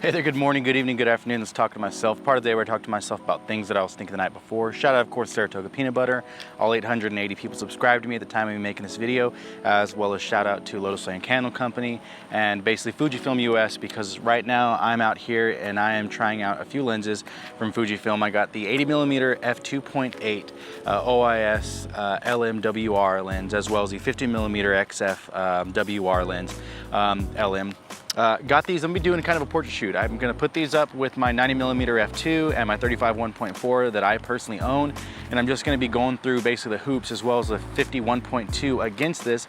Hey there, good morning, good evening, good afternoon. Let's talk to myself. Part of the day where I talk to myself about things that I was thinking the night before. Shout out, of course, Saratoga Peanut Butter. All 880 people subscribed to me at the time of me making this video, as well as shout out to Lotus Lane Candle Company and basically Fujifilm US, because right now I'm out here and I am trying out a few lenses from Fujifilm. I got the 80mm f2.8 OIS LM-WR lens, as well as the 50mm XF WR lens LM. Got these. I'm gonna be doing kind of a portrait shoot. I'm gonna put these up with my 90mm f2 and my 35 1.4 that I personally own, and I'm just gonna be going through basically the hoops as well as the 50 1.2 against this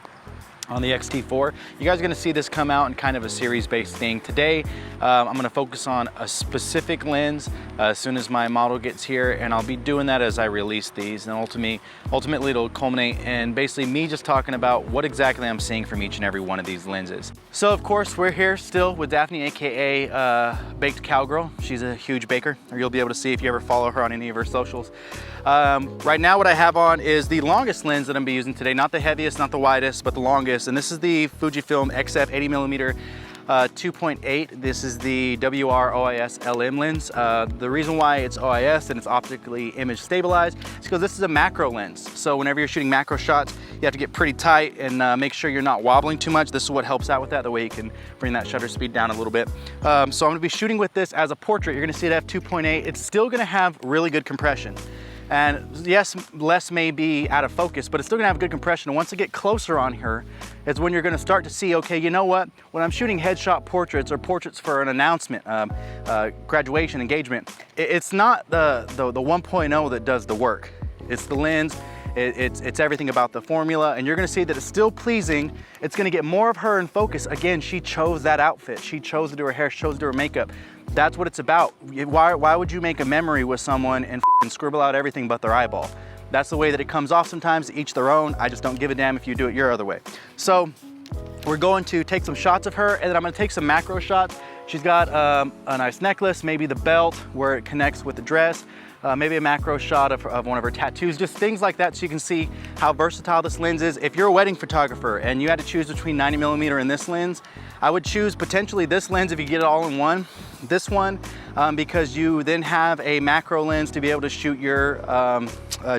on the X-T4. You guys are gonna see this come out in kind of a series-based thing. Today, I'm gonna focus on a specific lens as soon as my model gets here, and I'll be doing that as I release these. And ultimately it'll culminate in basically me just talking about what exactly I'm seeing from each and every one of these lenses. So of course, we're here still with Daphne, AKA Baked Cowgirl. She's a huge baker, or you'll be able to see if you ever follow her on any of her socials. Right now what I have on is the longest lens that I'm gonna be using today, not the heaviest, not the widest, but the longest. And this is the Fujifilm XF 80mm 2.8. This is the WR OIS LM lens. The reason why it's OIS and it's optically image stabilized is because this is a macro lens. So whenever you're shooting macro shots, you have to get pretty tight and make sure you're not wobbling too much. This is what helps out with that, the way you can bring that shutter speed down a little bit. So I'm gonna be shooting with this as a portrait. You're gonna see it at f2.8. It's still gonna have really good compression. And yes, less may be out of focus, but it's still gonna have good compression. And once I get closer on her, it's when you're gonna start to see, okay, you know what? When I'm shooting headshot portraits or portraits for an announcement, graduation, engagement, it's not the 1.0 that does the work. It's the lens, it's everything about the formula, and you're gonna see that it's still pleasing. It's gonna get more of her in focus. Again, she chose that outfit. She chose to do her hair, she chose to do her makeup. That's what it's about. Why would you make a memory with someone and scribble out everything but their eyeball? That's the way that it comes off sometimes, each their own. I just don't give a damn if you do it your other way. So we're going to take some shots of her, and then I'm gonna take some macro shots. She's got a nice necklace, maybe the belt where it connects with the dress, maybe a macro shot of one of her tattoos, just things like that so you can see how versatile this lens is. If you're a wedding photographer and you had to choose between 90mm and this lens, I would choose potentially this lens if you get it all in one. This one, because you then have a macro lens to be able to shoot your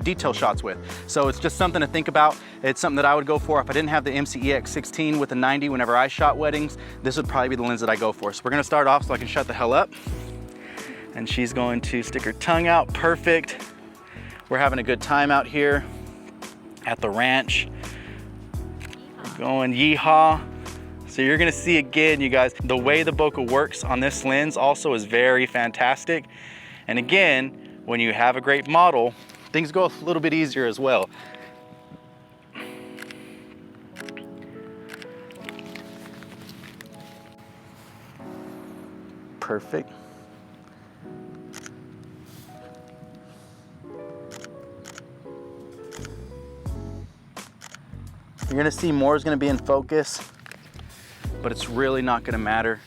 detail shots with. So it's just something to think about. It's something that I would go for if I didn't have the MCEX16 with the 90 whenever I shot weddings. This would probably be the lens that I go for. So we're gonna start off so I can shut the hell up. And she's going to stick her tongue out, perfect. We're having a good time out here at the ranch. We're going yeehaw. So you're gonna see again, you guys, the way the bokeh works on this lens also is very fantastic. And again, when you have a great model, things go a little bit easier as well. Perfect. You're gonna see more is gonna be in focus, but it's really not gonna matter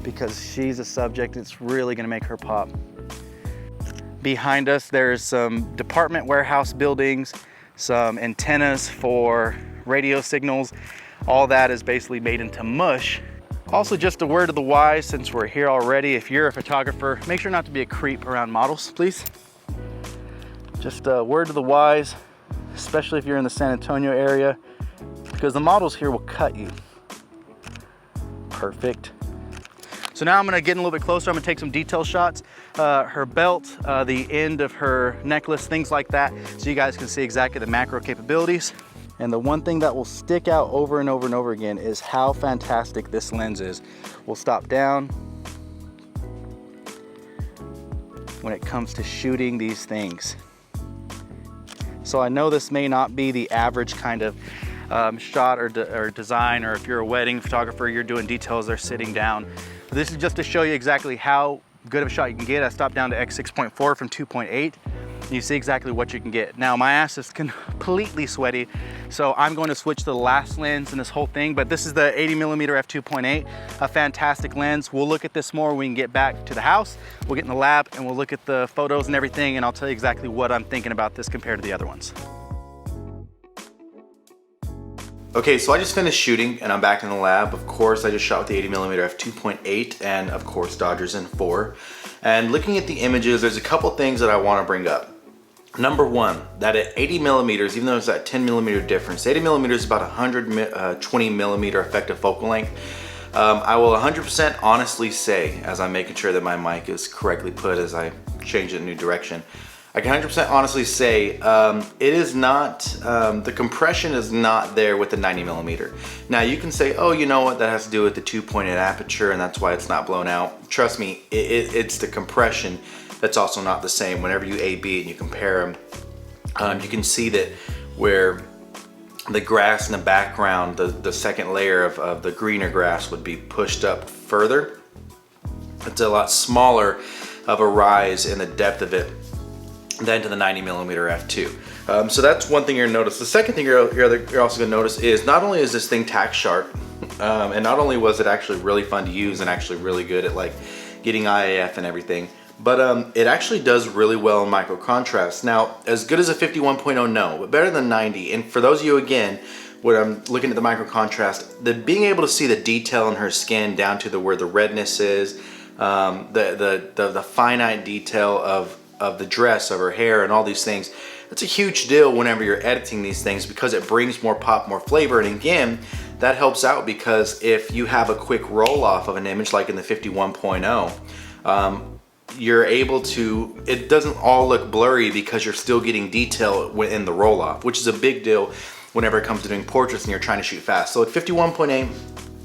because she's a subject. It's really gonna make her pop. Behind us, there's some department warehouse buildings, some antennas for radio signals. All that is basically made into mush. Also, just a word to the wise, since we're here already, if you're a photographer, make sure not to be a creep around models, please. Just a word to the wise, especially if you're in the San Antonio area, because the models here will cut you. Perfect. So now I'm gonna get in a little bit closer. I'm gonna take some detail shots, her belt, the end of her necklace, things like that, so you guys can see exactly the macro capabilities. And the one thing that will stick out over and over and over again is how fantastic this lens is. We'll stop down when it comes to shooting these things. So I know this may not be the average kind of shot or design, or if you're a wedding photographer, you're doing details, they're sitting down. But this is just to show you exactly how good of a shot you can get. I stopped down to X6.4 from 2.8. You see exactly what you can get. Now my ass is completely sweaty, so I'm going to switch to the last lens in this whole thing, but this is the 80mm f2.8, a fantastic lens. We'll look at this more when we can get back to the house. We'll get in the lab and we'll look at the photos and everything, and I'll tell you exactly what I'm thinking about this compared to the other ones. Okay, so I just finished shooting and I'm back in the lab. Of course, I just shot with the 80mm f2.8 and of course Dodgers in 4. And looking at the images, there's a couple things that I want to bring up. Number one, that at 80mm, even though it's that 10mm difference, 80mm is about 120mm effective focal length. I will 100% honestly say, as I'm making sure that my mic is correctly put as I change it in a new direction, I can 100% honestly say it is not, the compression is not there with the 90mm. Now you can say, oh, you know what, that has to do with the 2.8 aperture and that's why it's not blown out. Trust me, it's the compression that's also not the same. Whenever you A/B and you compare them, you can see that where the grass in the background, the second layer of the greener grass would be pushed up further. It's a lot smaller of a rise in the depth of it than to the 90mm f2. So that's one thing you're gonna notice. The second thing you're also gonna notice is not only is this thing tack sharp, and not only was it actually really fun to use and actually really good at like getting IAF and everything, but it actually does really well in micro contrast. Now, as good as a 51.0, no, but better than 90. And for those of you, again, when I'm looking at the micro contrast, being able to see the detail in her skin down to where the redness is, the finite detail of the dress, of her hair, and all these things, that's a huge deal whenever you're editing these things because it brings more pop, more flavor. And again, that helps out because if you have a quick roll off of an image like in the 51.0, you're able to, it doesn't all look blurry because you're still getting detail in the roll off, which is a big deal whenever it comes to doing portraits and you're trying to shoot fast. So at 51.8,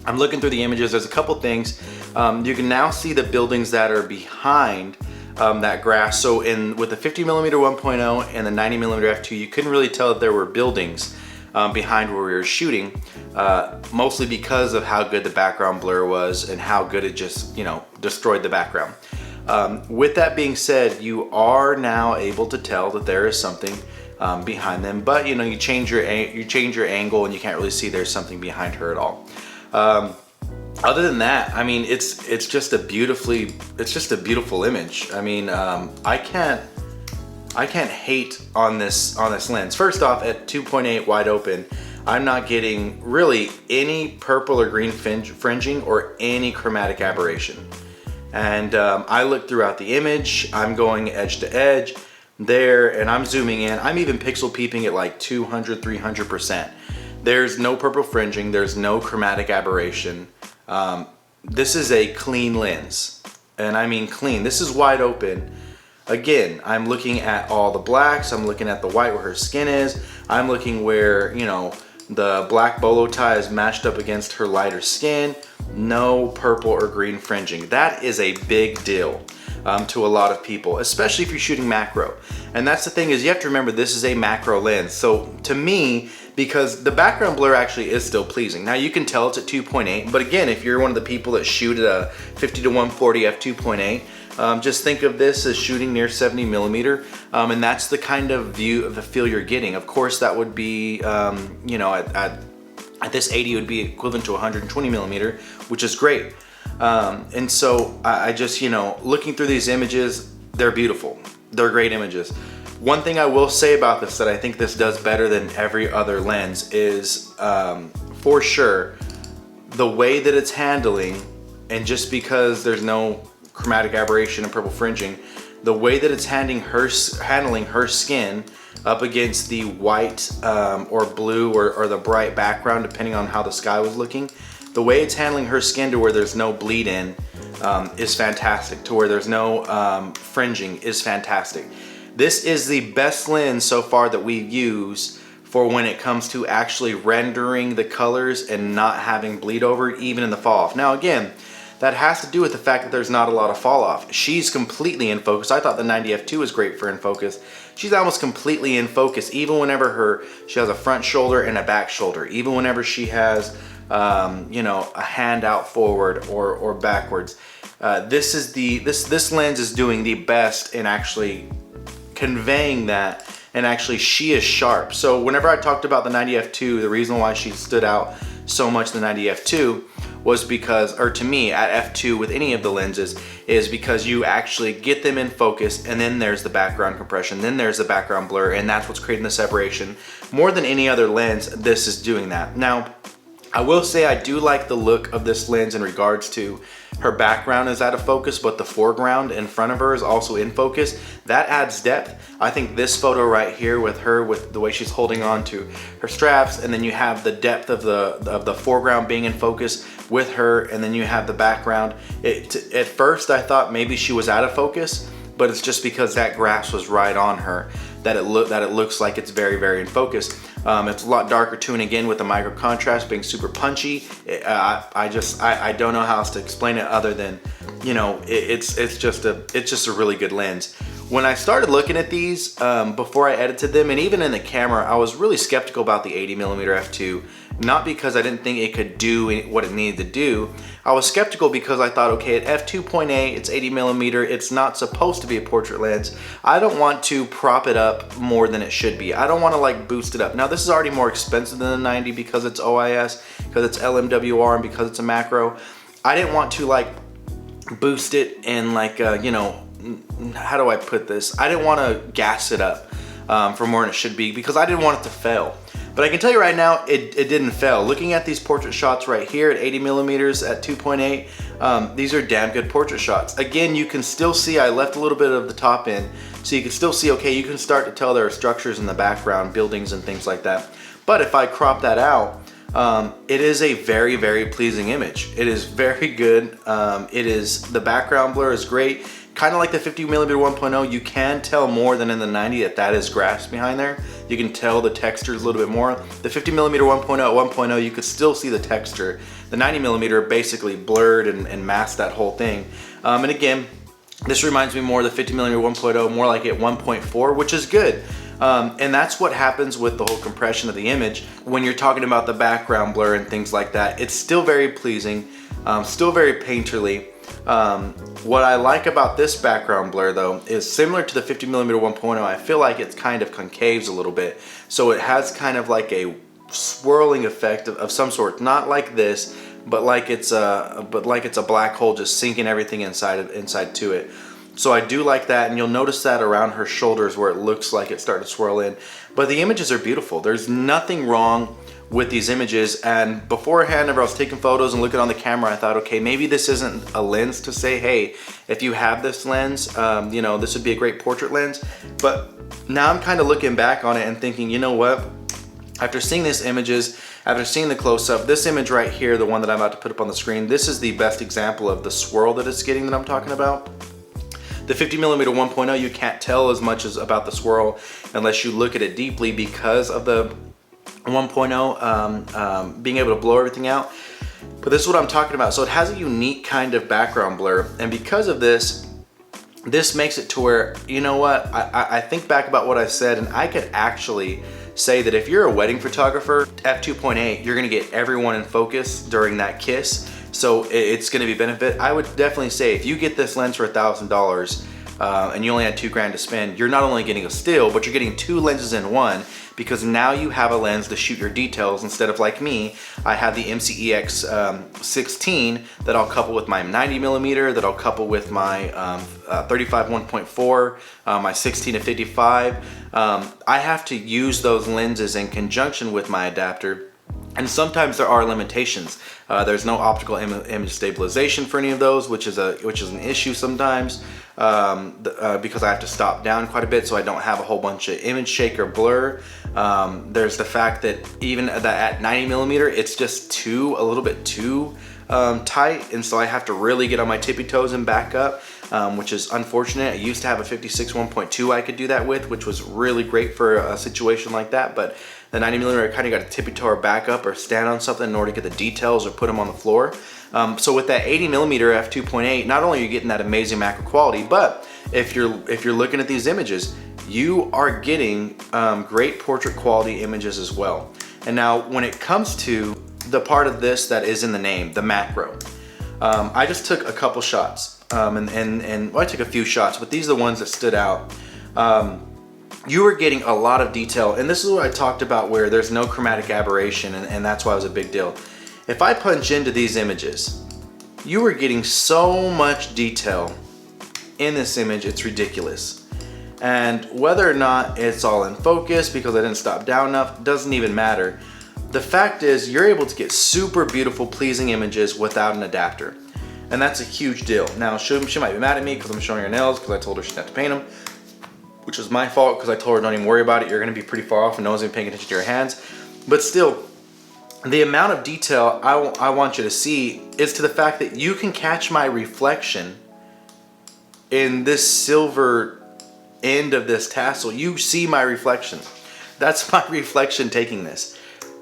I'm looking through the images, there's a couple things. You can now see the buildings that are behind that grass. So with the 50mm 1.0 and the 90mm f2, you couldn't really tell that there were buildings behind where we were shooting, mostly because of how good the background blur was and how good it just, you know, destroyed the background. With that being said, you are now able to tell that there is something behind them, but you know, you change your angle and you can't really see there's something behind her at all. Other than that, I mean, it's just a beautiful image. I mean, I can't hate on this lens. First off, at 2.8 wide open, I'm not getting really any purple or green fringing or any chromatic aberration. And I look throughout the image, I'm going edge to edge there, and I'm zooming in. I'm even pixel peeping at like 200, 300%. There's no purple fringing, there's no chromatic aberration. This is a clean lens, and I mean clean. This is wide open. Again, I'm looking at all the blacks, I'm looking at the white where her skin is, I'm looking where, you know, the black bolo tie is matched up against her lighter skin. No purple or green fringing. That is a big deal to a lot of people, especially if you're shooting macro. And that's the thing, is you have to remember this is a macro lens. So to me, because the background blur actually is still pleasing. Now you can tell it's at 2.8, but again, if you're one of the people that shoot at a 50-140 f2.8, just think of this as shooting near 70mm, and that's the kind of view of the feel you're getting. Of course, that would be, you know, at this 80 it would be equivalent to 120mm, which is great. And so I just, you know, looking through these images, they're beautiful. They're great images. One thing I will say about this that I think this does better than every other lens is, for sure, the way that it's handling, and just because there's no chromatic aberration and purple fringing, the way that it's handling her skin up against the white or blue or the bright background, depending on how the sky was looking, the way it's handling her skin to where there's no bleed in is fantastic, to where there's no fringing is fantastic. This is the best lens so far that we've used for when it comes to actually rendering the colors and not having bleed over even in the fall off. Now again, that has to do with the fact that there's not a lot of fall off. She's completely in focus. I thought the 90f2 was great for in focus. She's almost completely in focus, even whenever she has a front shoulder and a back shoulder, even whenever she has you know, a hand out forward or backwards. This lens is doing the best in actually conveying that, and actually she is sharp. So whenever I talked about the 90f2, the reason why she stood out so much, the 90f2, was because, or to me at f2 with any of the lenses, is because you actually get them in focus, and then there's the background compression, then there's the background blur, and that's what's creating the separation. More than any other lens, this is doing that. Now, I will say I do like the look of this lens in regards to her background is out of focus, but the foreground in front of her is also in focus. That adds depth. I think this photo right here with her, with the way she's holding on to her straps, and then you have the depth of the foreground being in focus with her, and then you have the background. At first I thought maybe she was out of focus, but it's just because that grasp was right on her that it looks like it's very, very in focus. It's a lot darker too, and again with the micro contrast being super punchy, I don't know how else to explain it other than, you know, it's just a really good lens. When I started looking at these before I edited them, and even in the camera, I was really skeptical about the 80mm f2. Not because I didn't think it could do what it needed to do. I was skeptical because I thought, okay, at f2.8, it's 80mm, it's not supposed to be a portrait lens. I don't want to prop it up more than it should be. I don't want to like boost it up. Now this is already more expensive than the 90 because it's OIS, because it's LMWR, and because it's a macro. I didn't want to like boost it and like, you know, how do I put this? I didn't want to gas it up for more than it should be because I didn't want it to fail. But I can tell you right now, it didn't fail. Looking at these portrait shots right here at 80mm at 2.8, these are damn good portrait shots. Again, you can still see I left a little bit of the top in, so you can still see, okay, you can start to tell there are structures in the background, buildings and things like that. But if I crop that out, it is a very, very pleasing image. It is very good. The background blur is great. Kind of like the 50mm 1.0, you can tell more than in the 90 that is grass behind there. You can tell the textures a little bit more. The 50mm 1.0, you could still see the texture. The 90mm basically blurred and masked that whole thing. And again, this reminds me more of the 50mm 1.0, more like at 1.4, which is good. And that's what happens with the whole compression of the image. When you're talking about the background blur and things like that, it's still very pleasing, still very painterly. What I like about this background blur though is similar to the 50mm 1.0, I feel like it's kind of concaves a little bit. So it has kind of like a swirling effect of some sort, not like this, but like it's a black hole just sinking everything inside to it. So I do like that, and you'll notice that around her shoulders where it looks like it's starting to swirl in. But the images are beautiful. There's nothing wrong with these images, and beforehand, whenever I was taking photos and looking on the camera, I thought, okay, maybe this isn't a lens to say, hey, if you have this lens, you know, this would be a great portrait lens. But now I'm kind of looking back on it and thinking, you know what? After seeing these images, after seeing the close-up, this image right here, the one that I'm about to put up on the screen, this is the best example of the swirl that it's getting that I'm talking about. The 50mm 1.0, you can't tell as much as about the swirl unless you look at it deeply because of the 1.0 being able to blow everything out. But this is what I'm talking about. So it has a unique kind of background blur, and because of this makes it to where, you know what, I think back about what I said, and I could actually say that if you're a wedding photographer, f2.8, you're gonna get everyone in focus during that kiss. So it's gonna be benefit. I would definitely say if you get this lens for $1,000 and you only had $2 grand to spend, you're not only getting a still, but you're getting two lenses in one, because now you have a lens to shoot your details instead of like me. I have the MCEX 16 that I'll couple with my 90mm, that I'll couple with my 35 1.4, my 16 to 55. I have to use those lenses in conjunction with my adapter. And sometimes there are limitations. There's no optical image stabilization for any of those, which is an issue sometimes because I have to stop down quite a bit so I don't have a whole bunch of image shake or blur. There's the fact that even at 90mm, it's just a little bit too tight, and so I have to really get on my tippy toes and back up, which is unfortunate. I used to have a 56 1.2 I could do that with, which was really great for a situation like that, but the 90mm, I kind of got to tippy toe or back up or stand on something in order to get the details or put them on the floor. So with that 80mm f2.8, not only are you getting that amazing macro quality, but if you're looking at these images, you are getting great portrait quality images as well. And now when it comes to the part of this that is in the name, the macro, I just took a couple shots, well, I took a few shots, but these are the ones that stood out. You are getting a lot of detail, and this is what I talked about where there's no chromatic aberration, and that's why it was a big deal. If I punch into these images, you are getting so much detail in this image, it's ridiculous. And whether or not it's all in focus because I didn't stop down enough, doesn't even matter. The fact is, you're able to get super beautiful, pleasing images without an adapter. And that's a huge deal. Now, she might be mad at me because I'm showing her nails because I told her she didn't have to paint them, which was my fault because I told her don't even worry about it. You're gonna be pretty far off and no one's even paying attention to your hands. But still, the amount of detail I want you to see is to the fact that you can catch my reflection in this silver end of this tassel. You see my reflection. That's my reflection taking this.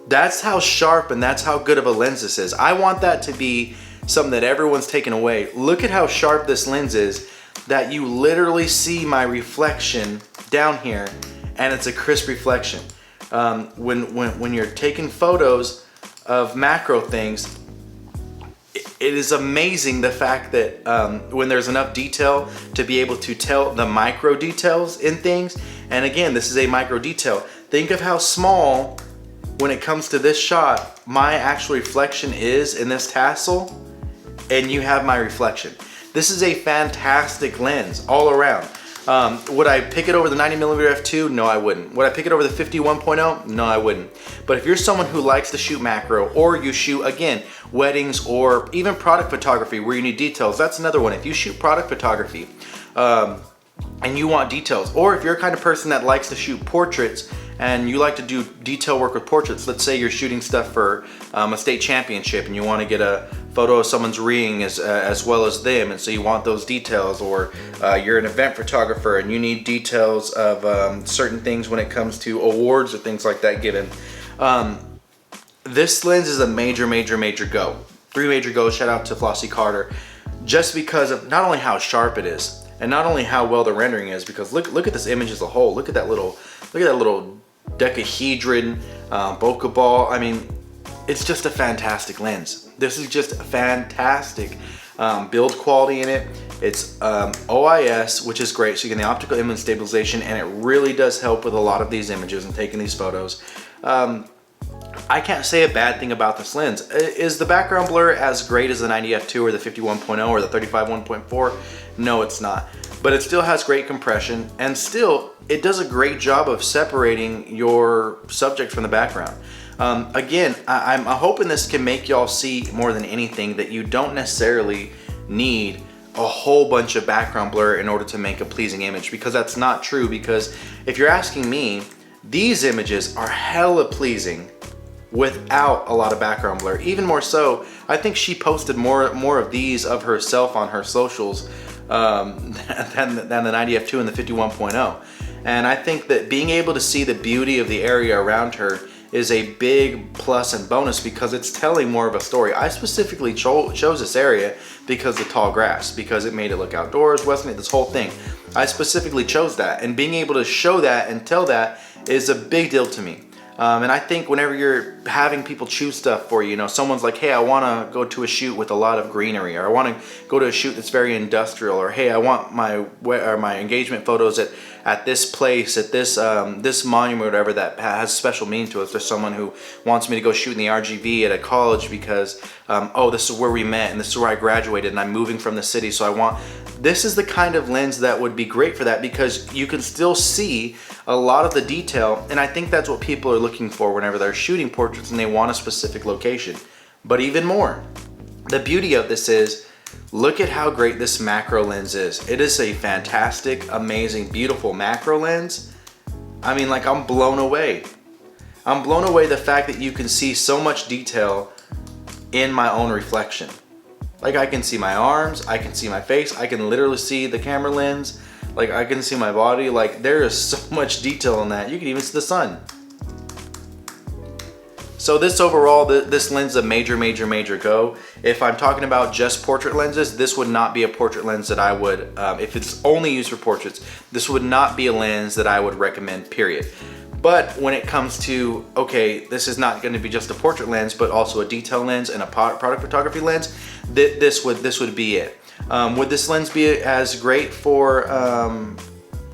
That's how sharp and that's how good of a lens this is. I want that to be something that everyone's taken away. Look at how sharp this lens is, that you literally see my reflection down here and it's a crisp reflection. When you're taking photos of macro things, it is amazing the fact that when there's enough detail to be able to tell the micro details in things. And again, this is a micro detail. Think of how small, when it comes to this shot, my actual reflection is in this tassel, and you have my reflection. This is a fantastic lens all around. Would I pick it over the 90mm f2? No, I wouldn't. Would I pick it over the 51.0? No, I wouldn't. But if you're someone who likes to shoot macro, or you shoot, again, weddings or even product photography where you need details, that's another one. If you shoot product photography and you want details, or if you're a kind of person that likes to shoot portraits and you like to do detail work with portraits, let's say you're shooting stuff for a state championship and you want to get a photo of someone's ring as well as them, and so you want those details, or you're an event photographer and you need details of certain things when it comes to awards or things like that given. This lens is a major go. 3 major goes, shout out to Flossie Carter, just because of not only how sharp it is and not only how well the rendering is, because look at this image as a whole. Look at that little decahedron bokeh ball. I mean, it's just a fantastic lens. This is just a fantastic build quality in it. It's OIS, which is great, so you get the optical image stabilization, and it really does help with a lot of these images and taking these photos. I can't say a bad thing about this lens. Is the background blur as great as the 90f2 or the 51.0 or the 35.1.4? No, it's not. But it still has great compression, and still it does a great job of separating your subject from the background. Again, I'm hoping this can make y'all see more than anything that you don't necessarily need a whole bunch of background blur in order to make a pleasing image, because that's not true. Because if you're asking me, these images are hella pleasing without a lot of background blur. Even more so, I think she posted more of these of herself on her socials than the 90f2 and the 51.0. And I think that being able to see the beauty of the area around her is a big plus and bonus, because it's telling more of a story. I specifically chose this area because of the tall grass, because it made it look outdoors, wasn't it? This whole thing. I specifically chose that, and being able to show that and tell that is a big deal to me. And I think whenever you're having people choose stuff for you, you know, someone's like, hey, I want to go to a shoot with a lot of greenery, or I want to go to a shoot that's very industrial, or hey, I want my engagement photos at this place, at this this monument, or whatever, that has special meaning to us. There's someone who wants me to go shoot in the RGV at a college because, oh, this is where we met and this is where I graduated and I'm moving from the city, so I want... This is the kind of lens that would be great for that, because you can still see a lot of the detail, and I think that's what people are looking for whenever they're shooting portraits and they want a specific location. But even more, the beauty of this is, look at how great this macro lens is. It is a fantastic, amazing, beautiful macro lens. I mean, like, I'm blown away. I'm blown away the fact that you can see so much detail in my own reflection. Like, I can see my arms, I can see my face, I can literally see the camera lens, like I can see my body. Like, there is so much detail in that. You can even see the sun. So this overall, this lens is a major go. If I'm talking about just portrait lenses, this would not be a portrait lens that I would, if it's only used for portraits, this would not be a lens that I would recommend, period. But when it comes to, okay, this is not going to be just a portrait lens, but also a detail lens and a product photography lens, this would be it. Would this lens be as great for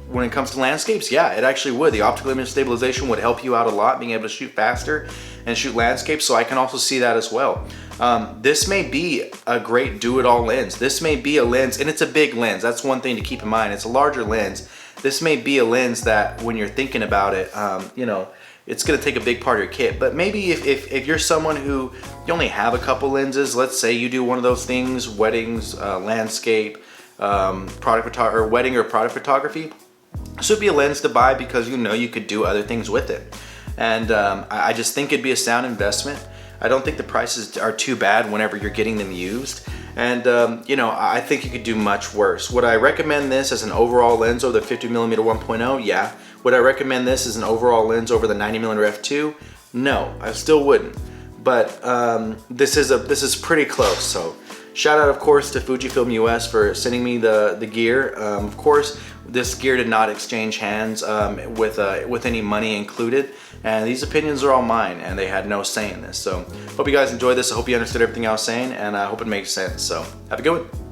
when it comes to landscapes, yeah, it actually would. The optical image stabilization would help you out a lot, being able to shoot faster and shoot landscapes, so I can also see that as well. This may be a great do-it-all lens. This may be a lens, and it's a big lens. That's one thing to keep in mind. It's a larger lens. This may be a lens that when you're thinking about it, you know, it's gonna take a big part of your kit. But maybe if you're someone who, you only have a couple lenses, let's say you do one of those things, weddings, landscape, wedding or product photography, this would be a lens to buy because you know you could do other things with it. And I just think it'd be a sound investment. I don't think the prices are too bad whenever you're getting them used. And you know, I think you could do much worse. Would I recommend this as an overall lens over the 50mm 1.0? Yeah. Would I recommend this as an overall lens over the 90mm f2? No, I still wouldn't. But this is pretty close. So shout out, of course, to Fujifilm US for sending me the gear. Of course, this gear did not exchange hands with any money included. And these opinions are all mine, and they had no say in this. So hope you guys enjoyed this. I hope you understood everything I was saying, and I hope it makes sense. So have a good one.